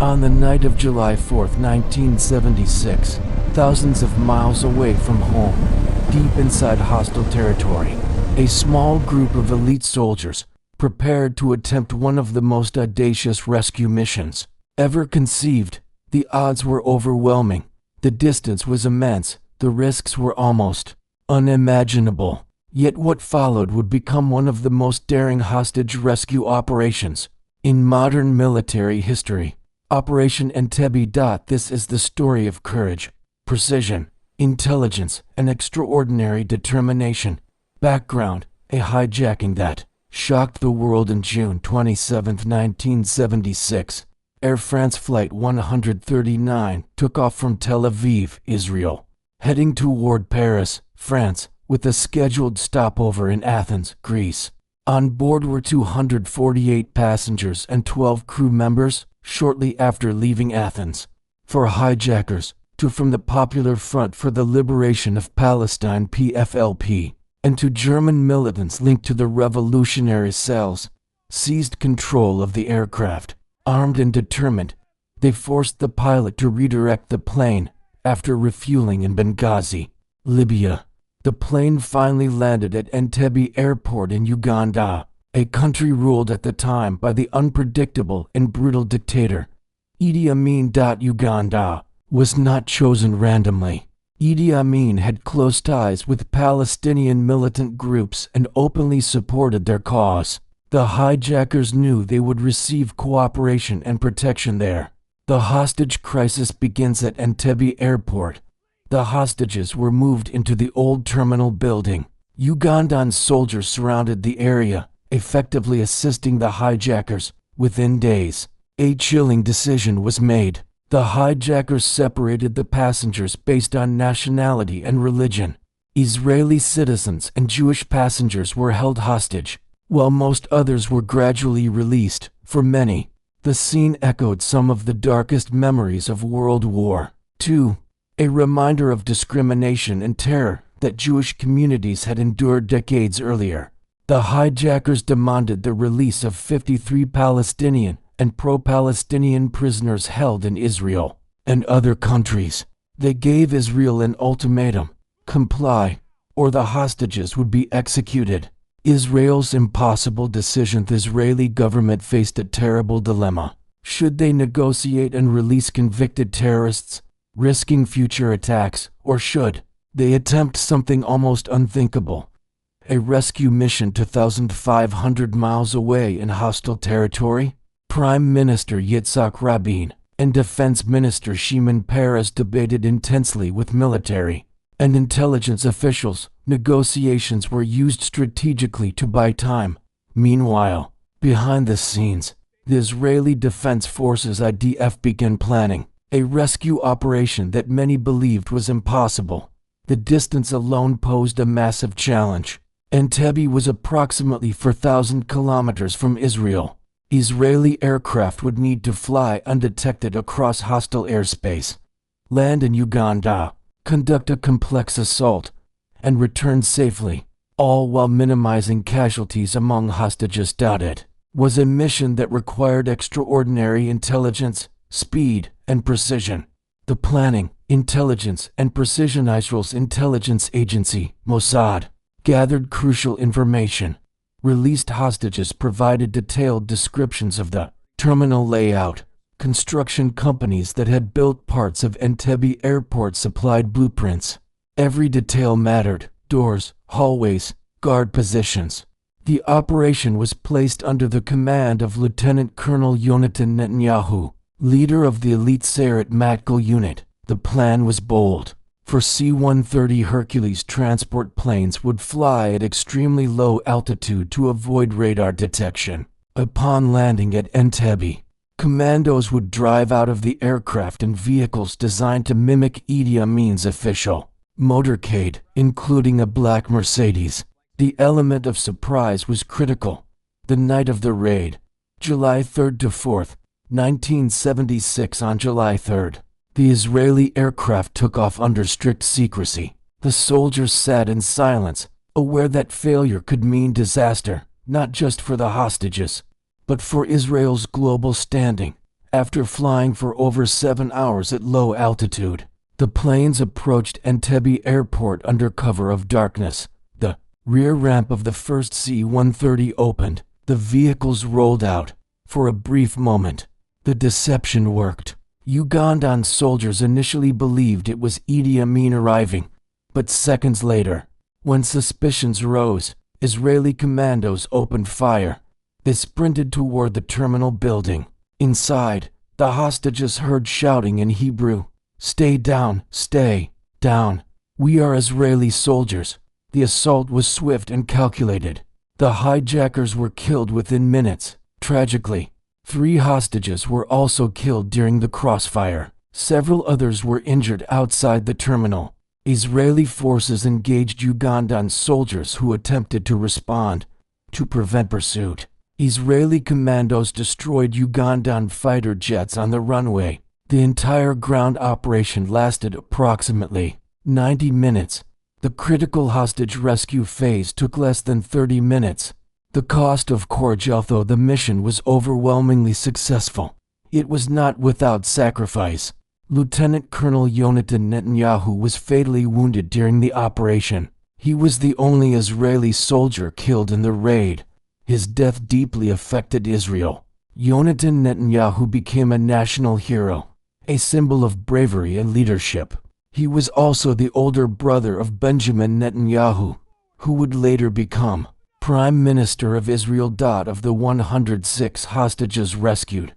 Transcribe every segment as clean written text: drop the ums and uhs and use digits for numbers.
On the night of July 4, 1976, thousands of miles away from home, deep inside hostile territory, a small group of elite soldiers prepared to attempt one of the most audacious rescue missions ever conceived. The odds were overwhelming, the distance was immense, the risks were almost unimaginable. Yet what followed would become one of the most daring hostage rescue operations in modern military history. Operation Entebbe. This is the story of courage, precision, intelligence, and extraordinary determination. Background: a hijacking that shocked the world in June 27, 1976. Air France Flight 139 took off from Tel Aviv, Israel, heading toward Paris, France, with a scheduled stopover in Athens, Greece. On board were 248 passengers and 12 crew members. Shortly after leaving Athens, for hijackers to from the Popular Front for the Liberation of Palestine (PFLP) and to German militants linked to the revolutionary cells, seized control of the aircraft. Armed and determined, they forced the pilot to redirect the plane. After refueling in Benghazi, Libya, the plane finally landed at Entebbe Airport in Uganda, a country ruled at the time by the unpredictable and brutal dictator Idi Amin. Uganda was not chosen randomly. Idi Amin had close ties with Palestinian militant groups and openly supported their cause. The hijackers knew they would receive cooperation and protection there. The hostage crisis begins at Entebbe Airport. The hostages were moved into the old terminal building. Ugandan soldiers surrounded the area, effectively assisting the hijackers. Within days, a chilling decision was made. The hijackers separated the passengers based on nationality and religion. Israeli citizens and Jewish passengers were held hostage, while most others were gradually released. For many, the scene echoed some of the darkest memories of World War II, a reminder of discrimination and terror that Jewish communities had endured decades earlier. The hijackers demanded the release of 53 Palestinian and pro-Palestinian prisoners held in Israel and other countries. They gave Israel an ultimatum: comply, or the hostages would be executed. Israel's impossible decision. The Israeli government faced a terrible dilemma. Should they negotiate and release convicted terrorists, risking future attacks, or should they attempt something almost unthinkable? A rescue mission 2,500 miles away in hostile territory? Prime Minister Yitzhak Rabin and Defense Minister Shimon Peres debated intensely with military and intelligence officials. Negotiations were used strategically to buy time. Meanwhile, behind the scenes, the Israeli Defense Forces (IDF) began planning a rescue operation that many believed was impossible. The distance alone posed a massive challenge. Entebbe was approximately 4,000 kilometers from Israel. Israeli aircraft would need to fly undetected across hostile airspace, land in Uganda, conduct a complex assault, and return safely, all while minimizing casualties among hostages. It was a mission that required extraordinary intelligence, speed, and precision. The planning, intelligence, and precision. Israel's intelligence agency, Mossad, gathered crucial information. Released hostages provided detailed descriptions of the terminal layout. Construction companies that had built parts of Entebbe Airport supplied blueprints. Every detail mattered: doors, hallways, guard positions. The operation was placed under the command of Lieutenant Colonel Yonatan Netanyahu, leader of the elite Sayeret Matkal unit. The plan was bold. For C-130 Hercules transport planes would fly at extremely low altitude to avoid radar detection. Upon landing at Entebbe, commandos would drive out of the aircraft in vehicles designed to mimic Idi Amin's official motorcade, including a black Mercedes. The element of surprise was critical. The night of the raid, July 3 to 4, 1976. On July 3, the Israeli aircraft took off under strict secrecy. The soldiers sat in silence, aware that failure could mean disaster, not just for the hostages, but for Israel's global standing After flying for over 7 hours at low altitude, the planes approached Entebbe Airport under cover of darkness. The rear ramp of the first C-130 opened. The vehicles rolled out. For a brief moment, the deception worked. Ugandan soldiers initially believed it was Idi Amin arriving, but seconds later, when suspicions rose, Israeli commandos opened fire. They sprinted toward the terminal building. Inside, the hostages heard shouting in Hebrew, "Stay down, stay down. We are Israeli soldiers." The assault was swift and calculated. The hijackers were killed within minutes. Tragically, 3 hostages were also killed during the crossfire. Several others were injured outside the terminal. Israeli forces engaged Ugandan soldiers who attempted to respond. To prevent pursuit, Israeli commandos destroyed Ugandan fighter jets on the runway. The entire ground operation lasted approximately 90 minutes. The critical hostage rescue phase took less than 30 minutes. The cost of courage, although the mission was overwhelmingly successful, it was not without sacrifice. Lieutenant Colonel Yonatan Netanyahu was fatally wounded during the operation. He was the only Israeli soldier killed in the raid. His death deeply affected Israel. Yonatan Netanyahu became a national hero, a symbol of bravery and leadership. He was also the older brother of Benjamin Netanyahu, who would later become Prime Minister of Israel. Of the 106 hostages rescued,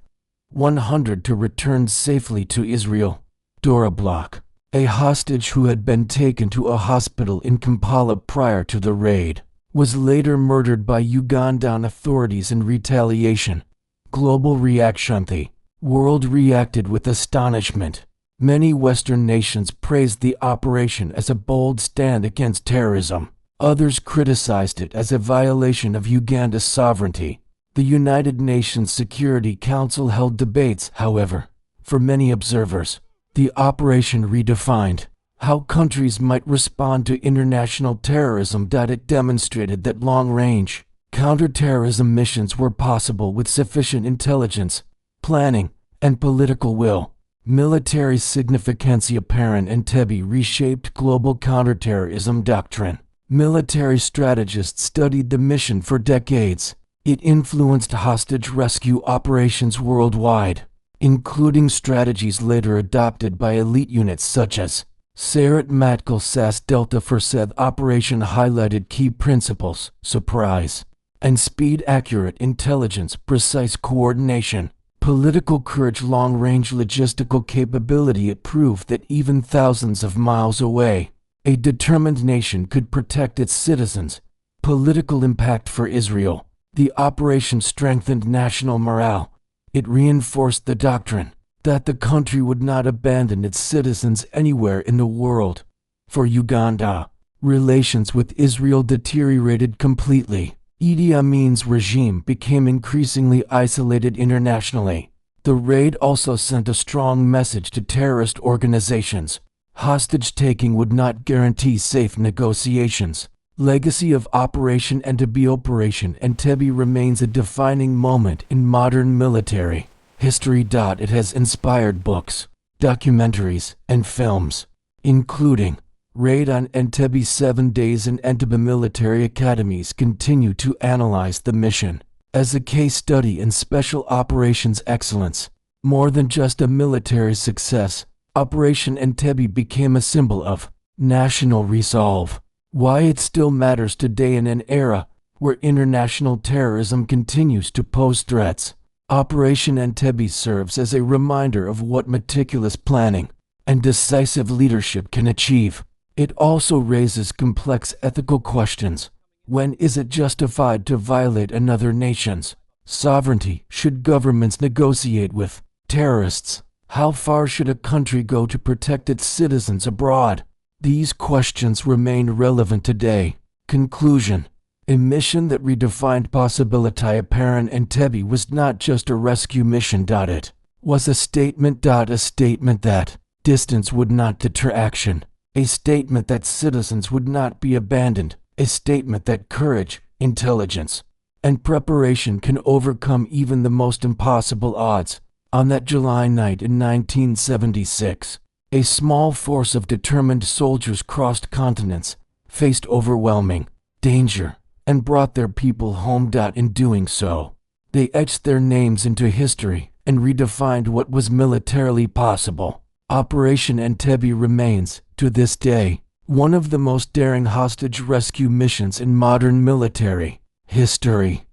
100 to return safely to Israel. Dora Bloch, a hostage who had been taken to a hospital in Kampala prior to the raid, was later murdered by Ugandan authorities in retaliation. Global reaction. The world reacted with astonishment. Many Western nations praised the operation as a bold stand against terrorism. Others criticized it as a violation of Uganda's sovereignty. The United Nations Security Council held debates, however. For many observers, the operation redefined how countries might respond to international terrorism. It demonstrated that long-range counterterrorism missions were possible with sufficient intelligence, planning, and political will. Military significance apparent. Entebbe reshaped global counterterrorism doctrine. Military strategists studied the mission for decades. It influenced hostage rescue operations worldwide, including strategies later adopted by elite units such as Sarat Matkal SAS Delta Forseth. Operation highlighted key principles: surprise and speed, accurate intelligence, precise coordination, political courage, long-range logistical capability. It proved that even thousands of miles away, a determined nation could protect its citizens. Political impact for Israel. The operation strengthened national morale. It reinforced the doctrine that the country would not abandon its citizens anywhere in the world. For Uganda, relations with Israel deteriorated completely. Idi Amin's regime became increasingly isolated internationally. The raid also sent a strong message to terrorist organizations. Hostage-taking would not guarantee safe negotiations. Legacy of Operation Entebbe. Operation Entebbe remains a defining moment in modern military history. It has inspired books, documentaries, and films, including Raid on Entebbe. 7 Days in Entebbe. Military academies continue to analyze the mission as a case study in special operations excellence. More than just a military success, Operation Entebbe became a symbol of national resolve. Why it still matters today in an era where international terrorism continues to pose threats. Operation Entebbe serves as a reminder of what meticulous planning and decisive leadership can achieve. It also raises complex ethical questions. When is it justified to violate another nation's sovereignty? Should governments negotiate with terrorists? How far should a country go to protect its citizens abroad? These questions remain relevant today. Conclusion. A mission that redefined possibility. Apparent. Entebbe was not just a rescue mission. It was a statement. A statement that distance would not deter action. A statement that citizens would not be abandoned. A statement that courage, intelligence, and preparation can overcome even the most impossible odds. On that July night in 1976, a small force of determined soldiers crossed continents, faced overwhelming danger, and brought their people home. In doing so, they etched their names into history and redefined what was militarily possible. Operation Entebbe remains, to this day, one of the most daring hostage rescue missions in modern military history.